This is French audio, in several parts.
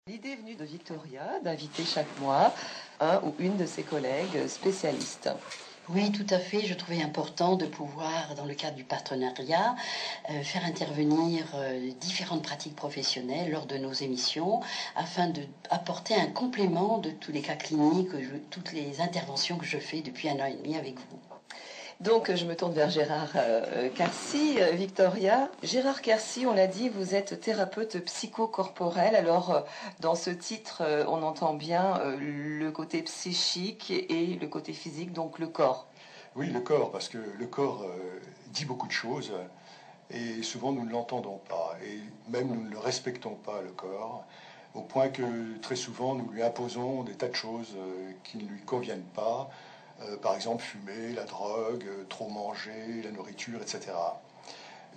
L'idée est venue de Victoria d'inviter chaque mois un ou une de ses collègues spécialistes. Oui, tout à fait. Je trouvais important de pouvoir, dans le cadre du partenariat, faire intervenir différentes pratiques professionnelles lors de nos émissions afin d'apporter un complément de tous les cas cliniques, toutes les interventions que je fais depuis 1 an et demi avec vous. Donc, je me tourne vers Gérard Quercy. Victoria, Gérard Quercy, on l'a dit, vous êtes thérapeute psychocorporel. Alors, dans ce titre, on entend bien le côté psychique et le côté physique, donc le corps. Oui, le corps, parce que le corps dit beaucoup de choses et souvent nous ne l'entendons pas et même nous ne le respectons pas, le corps, au point que très souvent nous lui imposons des tas de choses qui ne lui conviennent pas. Par exemple, fumer, la drogue, trop manger, la nourriture, etc.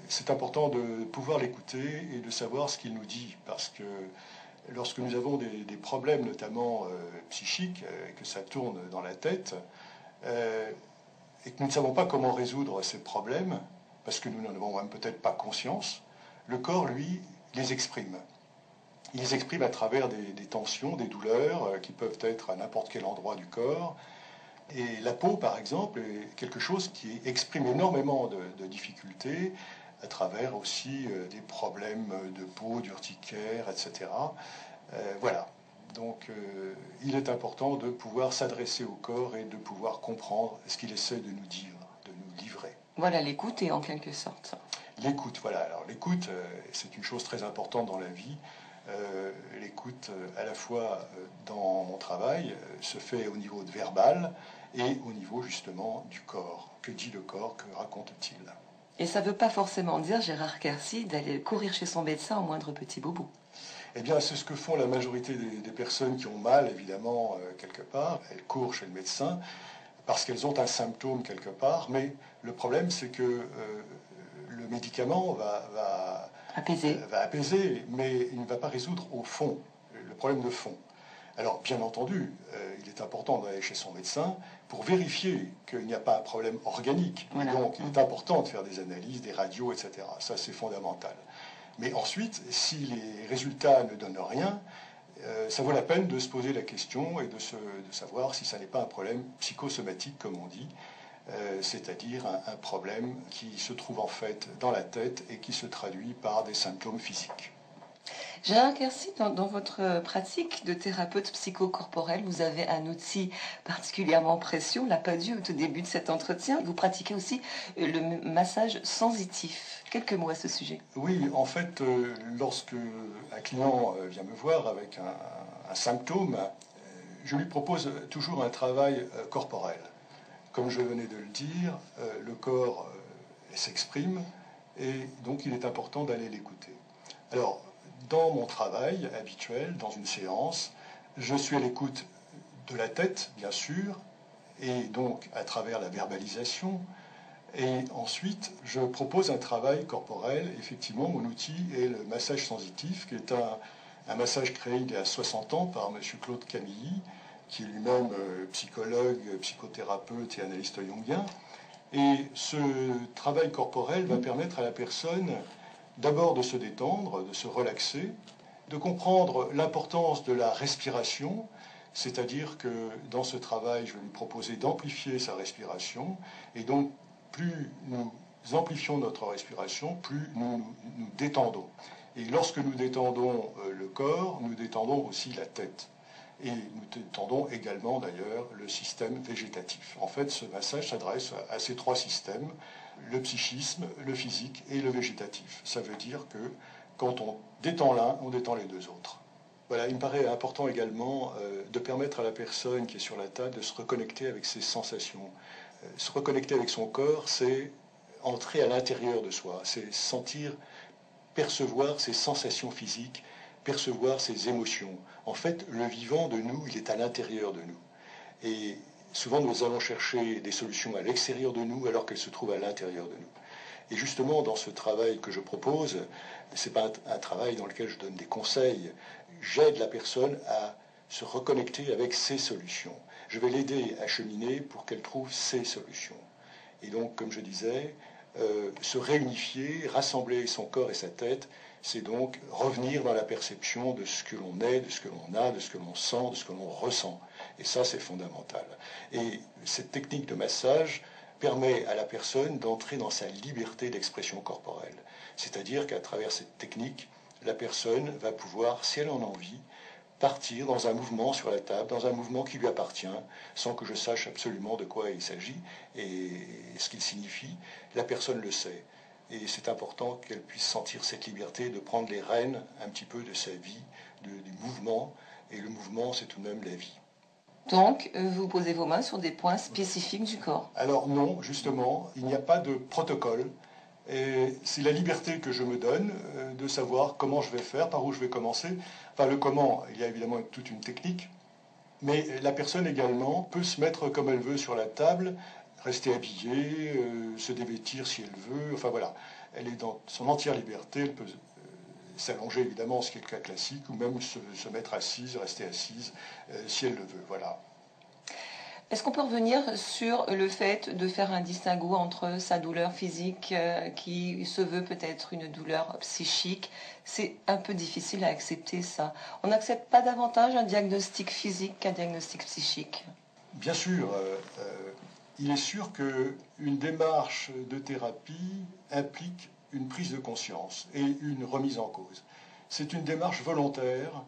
C'est important de pouvoir l'écouter et de savoir ce qu'il nous dit, parce que lorsque nous avons des problèmes, notamment psychiques, que ça tourne dans la tête, et que nous ne savons pas comment résoudre ces problèmes, parce que nous n'en avons même peut-être pas conscience, le corps, lui, les exprime. Il les exprime à travers des tensions, des douleurs qui peuvent être à n'importe quel endroit du corps. Et la peau, par exemple, est quelque chose qui exprime énormément de difficultés, à travers aussi des problèmes de peau, d'urticaire, etc. Voilà. Donc il est important de pouvoir s'adresser au corps et de pouvoir comprendre ce qu'il essaie de nous dire, de nous livrer. Voilà, l'écouter en quelque sorte. L'écoute, voilà. Alors l'écoute, c'est une chose très importante dans la vie. L'écoute, à la fois dans mon travail, se fait au niveau de verbal et au niveau justement du corps. Que dit le corps? Que raconte-t-il? Et ça ne veut pas forcément dire, Gérard Quercy, d'aller courir chez son médecin au moindre petit bobo. Eh bien, c'est ce que font la majorité des personnes qui ont mal, évidemment, quelque part. Elles courent chez le médecin parce qu'elles ont un symptôme quelque part, mais le problème, c'est que le médicament va apaiser, mais il ne va pas résoudre au fond, le problème de fond. Alors, bien entendu, il est important d'aller chez son médecin pour vérifier qu'il n'y a pas un problème organique. Voilà. Et donc, il est important de faire des analyses, des radios, etc. Ça, c'est fondamental. Mais ensuite, si les résultats ne donnent rien, ça vaut la peine de se poser la question et de savoir si ça n'est pas un problème psychosomatique, comme on dit, c'est-à-dire un problème qui se trouve en fait dans la tête et qui se traduit par des symptômes physiques. Gérard Quercy, dans votre pratique de thérapeute psychocorporel, vous avez un outil particulièrement précieux, on ne l'a pas dit au tout début de cet entretien. Vous pratiquez aussi le massage sensitif. Quelques mots à ce sujet. Oui, en fait, lorsque un client vient me voir avec un symptôme, je lui propose toujours un travail corporel. Comme je venais de le dire, le corps s'exprime et donc il est important d'aller l'écouter. Alors, dans mon travail habituel, dans une séance, je suis à l'écoute de la tête, bien sûr, et donc à travers la verbalisation. Et ensuite, je propose un travail corporel. Effectivement, mon outil est le massage sensitif, qui est un massage créé il y a 60 ans par M. Claude Camilly, qui est lui-même psychologue, psychothérapeute et analyste jungien. Et ce travail corporel va permettre à la personne d'abord de se détendre, de se relaxer, de comprendre l'importance de la respiration, c'est-à-dire que dans ce travail, je vais lui proposer d'amplifier sa respiration, et donc plus nous amplifions notre respiration, plus nous nous détendons. Et lorsque nous détendons le corps, nous détendons aussi la tête. Et nous détendons également d'ailleurs le système végétatif. En fait, ce massage s'adresse à ces trois systèmes, le psychisme, le physique et le végétatif. Ça veut dire que quand on détend l'un, on détend les deux autres. Voilà, il me paraît important également de permettre à la personne qui est sur la table de se reconnecter avec ses sensations. Se reconnecter avec son corps, c'est entrer à l'intérieur de soi, c'est sentir, percevoir ses sensations physiques, percevoir ses émotions. En fait, le vivant de nous, il est à l'intérieur de nous. Et souvent, nous allons chercher des solutions à l'extérieur de nous alors qu'elles se trouvent à l'intérieur de nous. Et justement, dans ce travail que je propose, ce n'est pas un travail dans lequel je donne des conseils. J'aide la personne à se reconnecter avec ses solutions. Je vais l'aider à cheminer pour qu'elle trouve ses solutions. Et donc, comme je disais, se réunifier, rassembler son corps et sa tête, C'est donc revenir dans la perception de ce que l'on est, de ce que l'on a, de ce que l'on sent, de ce que l'on ressent. Et ça, c'est fondamental. Et cette technique de massage permet à la personne d'entrer dans sa liberté d'expression corporelle. C'est-à-dire qu'à travers cette technique, la personne va pouvoir, si elle en a envie, partir dans un mouvement sur la table, dans un mouvement qui lui appartient, sans que je sache absolument de quoi il s'agit et ce qu'il signifie. La personne le sait. Et c'est important qu'elle puisse sentir cette liberté de prendre les rênes un petit peu de sa vie, du mouvement. Et le mouvement, c'est tout de même la vie. Donc, vous posez vos mains sur des points spécifiques du corps. Alors non, justement, il n'y a pas de protocole. Et c'est la liberté que je me donne de savoir comment je vais faire, par où je vais commencer. Enfin, le comment, il y a évidemment toute une technique. Mais la personne également peut se mettre comme elle veut sur la table, rester habillée, se dévêtir si elle veut. Enfin voilà, elle est dans son entière liberté. Elle peut s'allonger évidemment, ce qui est le cas classique, ou même se mettre assise, rester assise si elle le veut. Voilà. Est-ce qu'on peut revenir sur le fait de faire un distinguo entre sa douleur physique qui se veut peut-être une douleur psychique? C'est un peu difficile à accepter ça. On n'accepte pas davantage un diagnostic physique qu'un diagnostic psychique. Bien sûr, il est sûr qu'une démarche de thérapie implique une prise de conscience et une remise en cause. C'est une démarche volontaire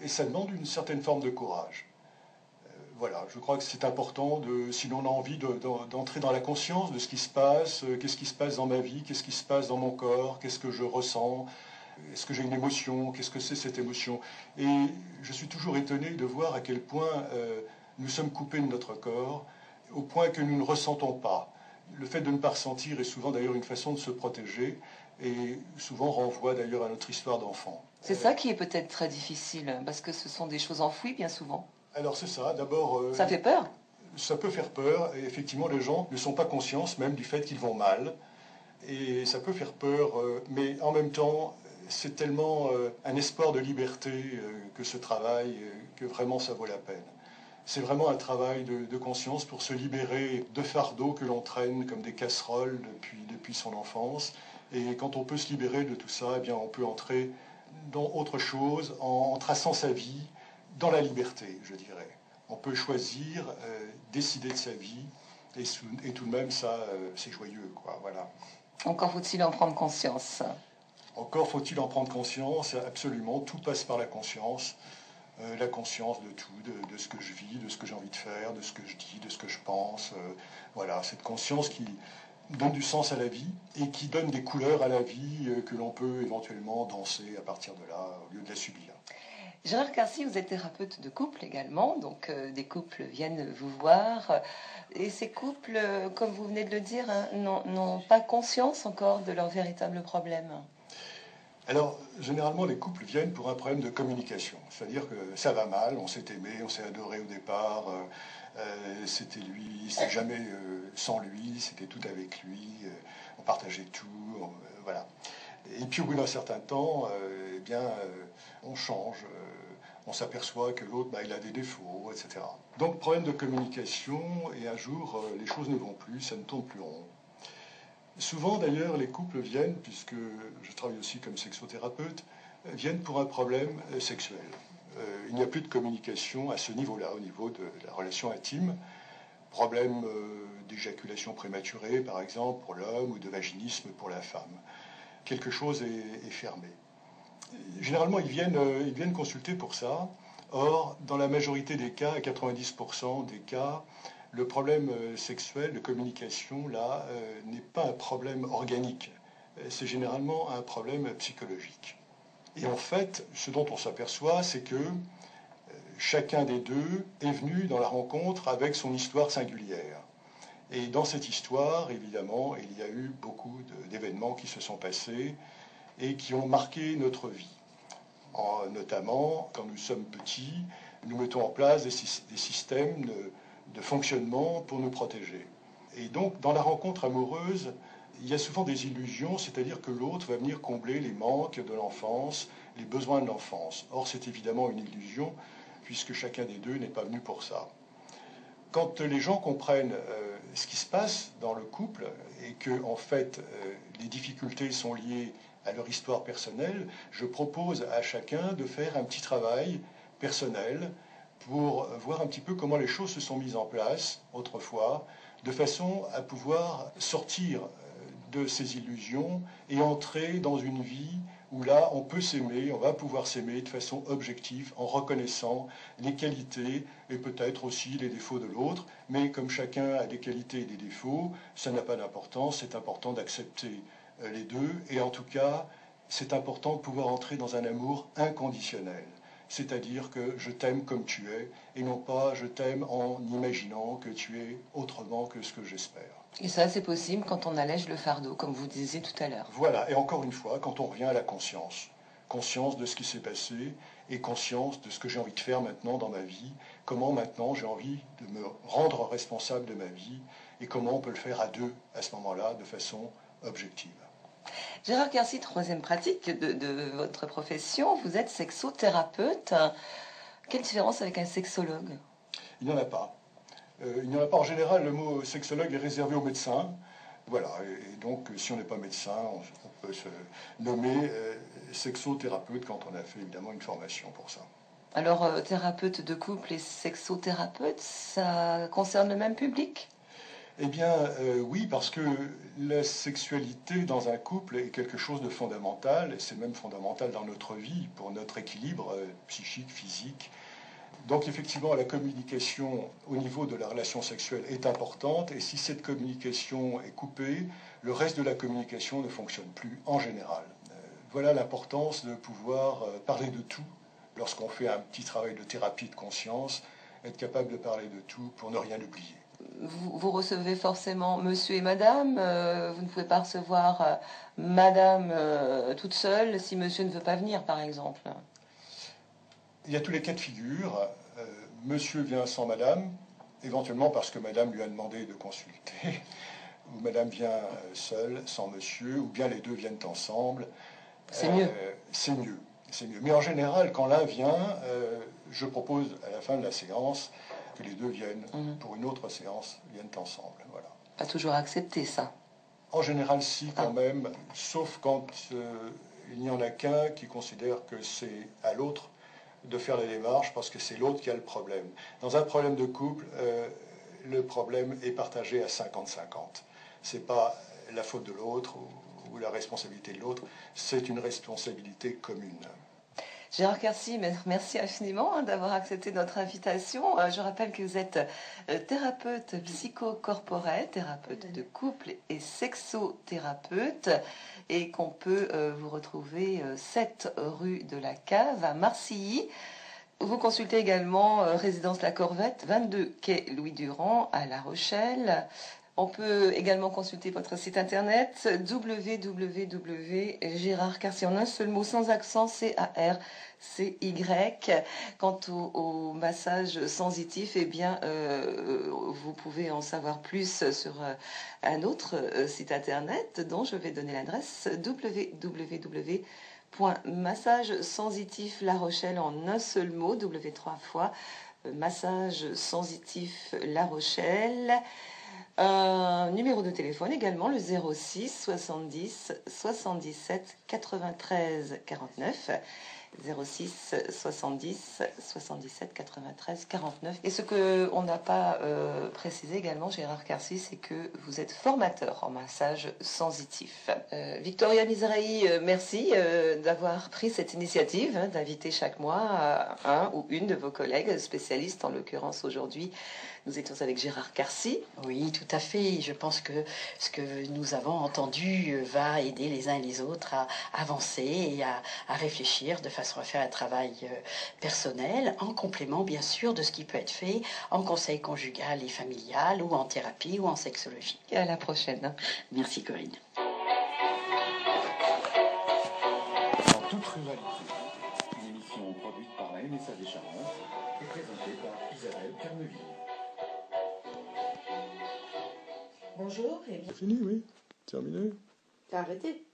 et ça demande une certaine forme de courage. Voilà, je crois que c'est important, si l'on a envie d'entrer dans la conscience de ce qui se passe, qu'est-ce qui se passe dans ma vie, qu'est-ce qui se passe dans mon corps, qu'est-ce que je ressens, est-ce que j'ai une émotion, qu'est-ce que c'est cette émotion. Et je suis toujours étonné de voir à quel point nous sommes coupés de notre corps, au point que nous ne ressentons pas. Le fait de ne pas ressentir est souvent d'ailleurs une façon de se protéger et souvent renvoie d'ailleurs à notre histoire d'enfant. C'est ça qui est peut-être très difficile, parce que ce sont des choses enfouies bien souvent. Alors c'est ça, d'abord... Ça fait peur. Ça peut faire peur, et effectivement les gens ne sont pas conscients même du fait qu'ils vont mal, et ça peut faire peur, mais en même temps c'est tellement un espoir de liberté que ce travail, que vraiment ça vaut la peine. C'est vraiment un travail de conscience pour se libérer de fardeaux que l'on traîne comme des casseroles depuis son enfance, et quand on peut se libérer de tout ça, eh bien on peut entrer dans autre chose en traçant sa vie, dans la liberté, je dirais. On peut choisir, décider de sa vie, et tout de même, ça, c'est joyeux, quoi, voilà. Encore faut-il en prendre conscience. Encore faut-il en prendre conscience, absolument. Tout passe par la conscience de tout, de ce que je vis, de ce que j'ai envie de faire, de ce que je dis, de ce que je pense. Voilà, cette conscience qui donne du sens à la vie et qui donne des couleurs à la vie que l'on peut éventuellement danser à partir de là, au lieu de la subir. Gérard Quercy, vous êtes thérapeute de couple également, donc des couples viennent vous voir. Et ces couples, comme vous venez de le dire, hein, n'ont pas conscience encore de leur véritable problème. Alors, généralement, les couples viennent pour un problème de communication. C'est-à-dire que ça va mal, on s'est aimé, on s'est adoré au départ, c'était lui, c'est jamais sans lui, c'était tout avec lui, on partageait tout, voilà. Et puis au bout d'un certain temps, eh bien, on change, on s'aperçoit que l'autre, il a des défauts, etc. Donc problème de communication, et un jour, les choses ne vont plus, ça ne tourne plus rond. Souvent d'ailleurs, les couples viennent, puisque je travaille aussi comme sexothérapeute, viennent pour un problème sexuel. Il n'y a plus de communication à ce niveau-là, au niveau de la relation intime. Problème d'éjaculation prématurée, par exemple, pour l'homme, ou de vaginisme pour la femme. Quelque chose est fermé. Généralement, ils viennent consulter pour ça. Or, dans la majorité des cas, à 90% des cas, le problème sexuel de communication, là, n'est pas un problème organique. C'est généralement un problème psychologique. Et en fait, ce dont on s'aperçoit, c'est que chacun des deux est venu dans la rencontre avec son histoire singulière. Et dans cette histoire, évidemment, il y a eu beaucoup d'événements qui se sont passés et qui ont marqué notre vie. Notamment, quand nous sommes petits, nous mettons en place des systèmes de fonctionnement pour nous protéger. Et donc, dans la rencontre amoureuse, il y a souvent des illusions, c'est-à-dire que l'autre va venir combler les manques de l'enfance, les besoins de l'enfance. Or, c'est évidemment une illusion, puisque chacun des deux n'est pas venu pour ça. Quand les gens comprennent ce qui se passe dans le couple et que, en fait, les difficultés sont liées à leur histoire personnelle, je propose à chacun de faire un petit travail personnel pour voir un petit peu comment les choses se sont mises en place autrefois, de façon à pouvoir sortir de ces illusions et entrer dans une vie où là, on peut s'aimer, on va pouvoir s'aimer de façon objective, en reconnaissant les qualités et peut-être aussi les défauts de l'autre. Mais comme chacun a des qualités et des défauts, ça n'a pas d'importance, c'est important d'accepter les deux. Et en tout cas, c'est important de pouvoir entrer dans un amour inconditionnel. C'est-à-dire que je t'aime comme tu es, et non pas je t'aime en imaginant que tu es autrement que ce que j'espère. Et ça, c'est possible quand on allège le fardeau, comme vous disiez tout à l'heure. Voilà, et encore une fois, quand on revient à la conscience, conscience de ce qui s'est passé et conscience de ce que j'ai envie de faire maintenant dans ma vie, comment maintenant j'ai envie de me rendre responsable de ma vie et comment on peut le faire à deux à ce moment-là de façon objective. Gérard Quercy, troisième pratique de votre profession, vous êtes sexothérapeute. Quelle différence avec un sexologue? Il n'y en a pas. Il n'y en a pas en général, le mot sexologue est réservé aux médecins. Voilà, et donc si on n'est pas médecin, on peut se nommer sexothérapeute quand on a fait évidemment une formation pour ça. Alors, thérapeute de couple et sexothérapeute, ça concerne le même public? Eh bien, oui, parce que la sexualité dans un couple est quelque chose de fondamental, et c'est même fondamental dans notre vie, pour notre équilibre psychique, physique. Donc effectivement, la communication au niveau de la relation sexuelle est importante, et si cette communication est coupée, le reste de la communication ne fonctionne plus en général. Voilà l'importance de pouvoir parler de tout lorsqu'on fait un petit travail de thérapie de conscience, être capable de parler de tout pour ne rien oublier. Vous recevez forcément monsieur et madame, vous ne pouvez pas recevoir madame toute seule si monsieur ne veut pas venir, par exemple. Il y a tous les cas de figure. Monsieur vient sans madame, éventuellement parce que madame lui a demandé de consulter, ou madame vient seule, sans monsieur, ou bien les deux viennent ensemble. C'est mieux. C'est mieux. C'est mieux. Mais en général, quand l'un vient, je propose à la fin de la séance que les deux viennent pour une autre séance, viennent ensemble. Voilà. Pas toujours accepté, ça. En général, si, quand même, sauf quand il n'y en a qu'un qui considère que c'est à l'autre de faire la démarche parce que c'est l'autre qui a le problème. Dans un problème de couple, le problème est partagé à 50-50. C'est pas la faute de l'autre ou la responsabilité de l'autre, c'est une responsabilité commune. Gérard Quercy, merci infiniment d'avoir accepté notre invitation. Je rappelle que vous êtes thérapeute psychocorporel, thérapeute de couple et sexothérapeute, et qu'on peut vous retrouver 7 rue de la Cave à Marcilly. Vous consultez également résidence La Corvette, 22 quai Louis Durand à La Rochelle. On peut également consulter votre site internet www.gérardquercy en un seul mot, sans accent, C-A-R-C-Y. Quant au massage sensitif, eh bien, vous pouvez en savoir plus sur un autre site internet dont je vais donner l'adresse www.massage sensitif La Rochelle en un seul mot, W3 fois, massage sensitif La Rochelle. Un numéro de téléphone également, le 06 70 77 93 49. 06 70 77 93 49. Et ce qu'on n'a pas précisé également, Gérard Quercy, c'est que vous êtes formateur en massage sensitif. Victoria Mizrahi, merci d'avoir pris cette initiative d'inviter chaque mois un ou une de vos collègues spécialistes, en l'occurrence aujourd'hui. Nous étions avec Gérard Quercy. Oui, tout à fait. Je pense que ce que nous avons entendu va aider les uns et les autres à avancer et à réfléchir de façon à faire un travail personnel, en complément bien sûr de ce qui peut être fait en conseil conjugal et familial, ou en thérapie, ou en sexologie. Et à la prochaine. Merci Corinne. Dans toute ruralité, une émission produite par la MSA des Charentes et présentée par Isabelle Carnevilliers. Bonjour et bien. C'est fini, oui. Terminé. T'as arrêté?